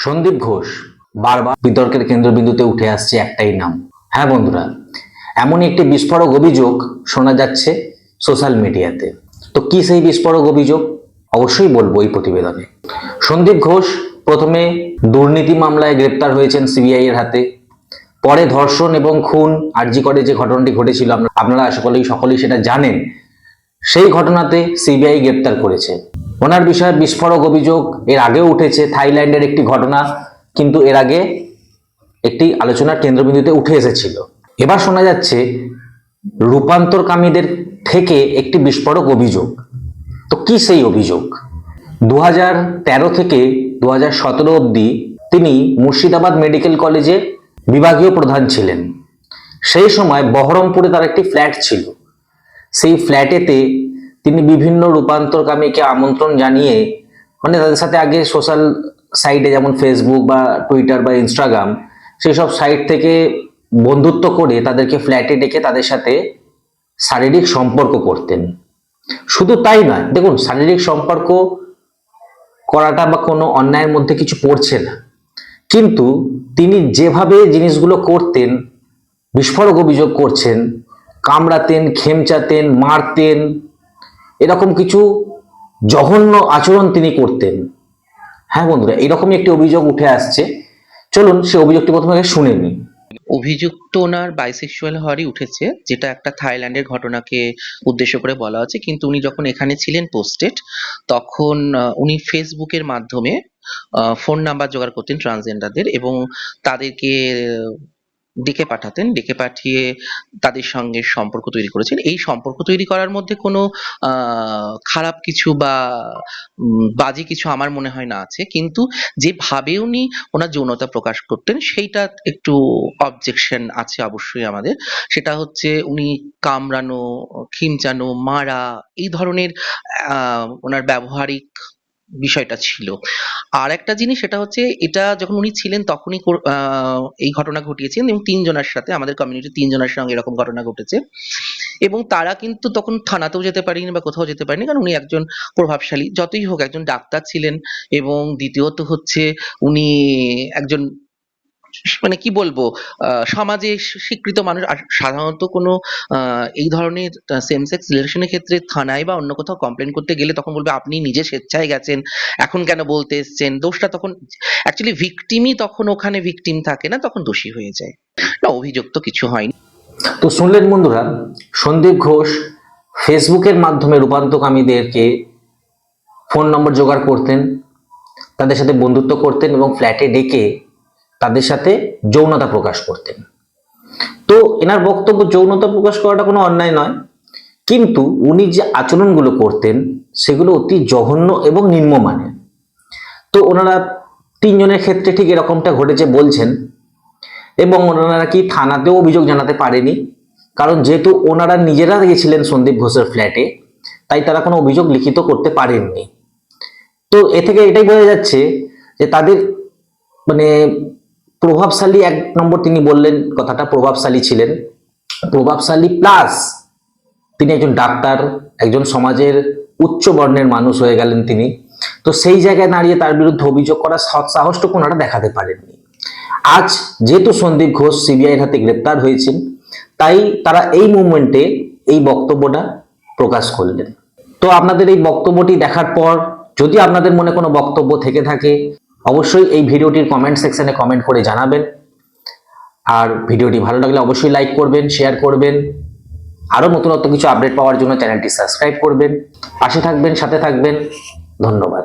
সন্দীপ ঘোষ বারবার বিতর্কের কেন্দ্রবিন্দুতে উঠে আসছে একটাই নাম। হ্যাঁ বন্ধুরা, এমনই একটি বিস্ফোরক অভিযোগ শোনা যাচ্ছে সোশ্যাল মিডিয়াতে। তো কি সেই বিস্ফোরক অভিযোগ অবশ্যই বলবো এই প্রতিবেদনে। সন্দীপ ঘোষ প্রথমে দুর্নীতি মামলায় গ্রেপ্তার হয়েছেন সিবিআই এর হাতে, পরে ধর্ষণ এবং খুন আরজি করে যে ঘটনাটি ঘটেছিল আপনারা সকলেই সেটা জানেন। সেই ঘটনাতে সিবিআই গ্রেপ্তার করেছে। ওনার বিষয়ে বিস্ফোরক অভিযোগ এর আগেও উঠেছে, থাইল্যান্ডের একটি ঘটনা কিন্তু এর আগে একটি আলোচনার কেন্দ্রবিন্দুতে উঠে এসেছিল। এবার শোনা যাচ্ছে রূপান্তরকামীদের থেকে একটি বিস্ফোরক অভিযোগ। তো কি সেই অভিযোগ? 2013 থেকে 2017 অবধি তিনি মুর্শিদাবাদ মেডিকেল কলেজে বিভাগীয় প্রধান ছিলেন। সেই সময় বহরমপুরে তার একটি ফ্ল্যাট ছিল। সেই ফ্ল্যাটেতে তিনি বিভিন্ন রূপান্তরকামীকে আমন্ত্রণ জানিয়ে, মানে তাদের সাথে আগে সোশ্যাল সাইটে যেমন ফেসবুক বা টুইটার বা ইনস্টাগ্রাম, সেই সব সাইট থেকে বন্ধুত্ব করে তাদেরকে ফ্ল্যাটে ডেকে তাদের সাথে শারীরিক সম্পর্ক করতেন। শুধু তাই নয়, দেখুন, শারীরিক সম্পর্ক করাটা বা কোনো অন্যায়ের মধ্যে কিছু পড়ছে না, কিন্তু তিনি যেভাবে জিনিসগুলো করতেন, বিস্ফোরক অভিযোগ করছেন, কামড়াতেন, খেমচাতেন, মারতেন, এরকম কিছু জঘন্য আচরণ তিনি করতেন। হ্যাঁ বন্ধুরা, এরকমই একটি অভিযোগ উঠে আসছে। চলুন সে অভিযোগটি প্রথমে শুনে নিই। অভিযোগ তো ওনার বাইসেক্সুয়াল হওয়ারই উঠেছে, যেটা একটা থাইল্যান্ডের ঘটনাকে উদ্দেশ্য করে বলা হচ্ছে। কিন্তু উনি যখন এখানে ছিলেন পোস্টেড, তখন উনি ফেসবুকের মাধ্যমে ফোন নাম্বার জোগাড় করতেন ট্রান্সজেন্ডারদের এবং তাদেরকে ডেকে পাঠাতেন, ডেকে পাঠিয়ে তাদের সঙ্গে সম্পর্ক তৈরি করেছেন। এই সম্পর্ক তৈরি করার মধ্যে কোনো খারাপ কিছু বা বাজে কিছু আমার মনে হয় না আছে, কিন্তু যেভাবে উনি ওনার যৌনতা প্রকাশ করতেন সেইটা একটু অবজেকশন আছে অবশ্যই আমাদের। সেটা হচ্ছে উনি কামড়ানো, খিমচানো, মারা, এই ধরনের ওনার ব্যবহারিক বিষয়টা ছিল। আর একটা জিনিস, সেটা হচ্ছে এটা যখন উনি ছিলেন তখনই এই ঘটনা ঘটিয়েছেন এবং 3 জনের সাথে, আমাদের কমিউনিটির 3 জনের সঙ্গে এরকম ঘটনা ঘটেছে এবং তারা কিন্তু তখন থানাতেও যেতে পারেনি বা কোথাও যেতে পারেনি, কারণ উনি একজন প্রভাবশালী, যতই হোক একজন ডাক্তার ছিলেন এবং দ্বিতীয়ত হচ্ছে উনি একজন, মানে কি বলবো, সমাজে স্বীকৃত মানুষ। আর সাধারণত কোনো এই ধরনের সেম সেক্স রিলেশনের ক্ষেত্রে থানায় বা অন্য কোথাও কমপ্লেন করতে গেলে তখন বলবে আপনি নিজে স্বেচ্ছায় গেছেন, এখন কেন বলতে এসছেন। দোষটা তখন অ্যাকচুয়ালি ভিকটিমই তখন ওখানে ভিকটিম থাকে না, তখন দোষী হয়ে যায় না। অভিযোগ তো কিছু হয়নি। তো শুনলেন বন্ধুরা, সন্দীপ ঘোষ ফেসবুকের মাধ্যমে রূপান্তরকামীদেরকে ফোন নম্বর জোগাড় করতেন, তাদের সাথে বন্ধুত্ব করতেন এবং ফ্ল্যাটে ডেকে তাদের সাথে যৌনতা প্রকাশ করতেন। তো এনার বক্তব্য, যৌনতা প্রকাশ করাটা কোনো অন্যায় নয়, কিন্তু উনি যে আচরণগুলো করতেন সেগুলো অতি জঘন্য এবং নিম্নমানের। তো ওনারা 3 জনের ক্ষেত্রে ঠিক এরকমটা ঘটেছে বলছেন এবং ওনারা কি থানাতেও অভিযোগ জানাতে পারেনি, কারণ যেহেতু ওনারা নিজেরা গেছিলেন সন্দীপ ঘোষের ফ্ল্যাটে, তাই তারা কোনো অভিযোগ লিখিত করতে পারেননি। তো এ থেকে এটাই বোঝা যাচ্ছে যে তাদের মানে প্রভাবশালী, 1 নম্বর তিনি বললেন কথাটা, প্রভাবশালী ছিলেন, প্রভাবশালী প্লাস তিনি একজন ডাক্তার, একজন সমাজের উচ্চ বর্ণের মানুষ হয়ে গেলেন তিনি। তো সেই জায়গায় দাঁড়িয়ে তার বিরুদ্ধে অভিযোগ করার সাহসটুকু ওনারা দেখাতে পারেননি। আজ যেহেতু সন্দীপ ঘোষ সিবিআইয়ের হাতে গ্রেপ্তার হয়েছেন, তাই তারা এই মুভমেন্টে এই বক্তব্যটা প্রকাশ করলেন। তো আপনাদের এই বক্তব্যটি দেখার পর যদি আপনাদের মনে কোনো বক্তব্য থেকে থাকে, অবশ্যই এই ভিডিওটির কমেন্ট সেকশনে কমেন্ট করে জানাবেন। আর ভিডিওটি ভালো লাগলে অবশ্যই লাইক করবেন, শেয়ার করবেন। আরো নতুনত্ব কিছু আপডেট পাওয়ার জন্য চ্যানেলটি সাবস্ক্রাইব করবেন। পাশে থাকবেন, সাথে থাকবেন। ধন্যবাদ।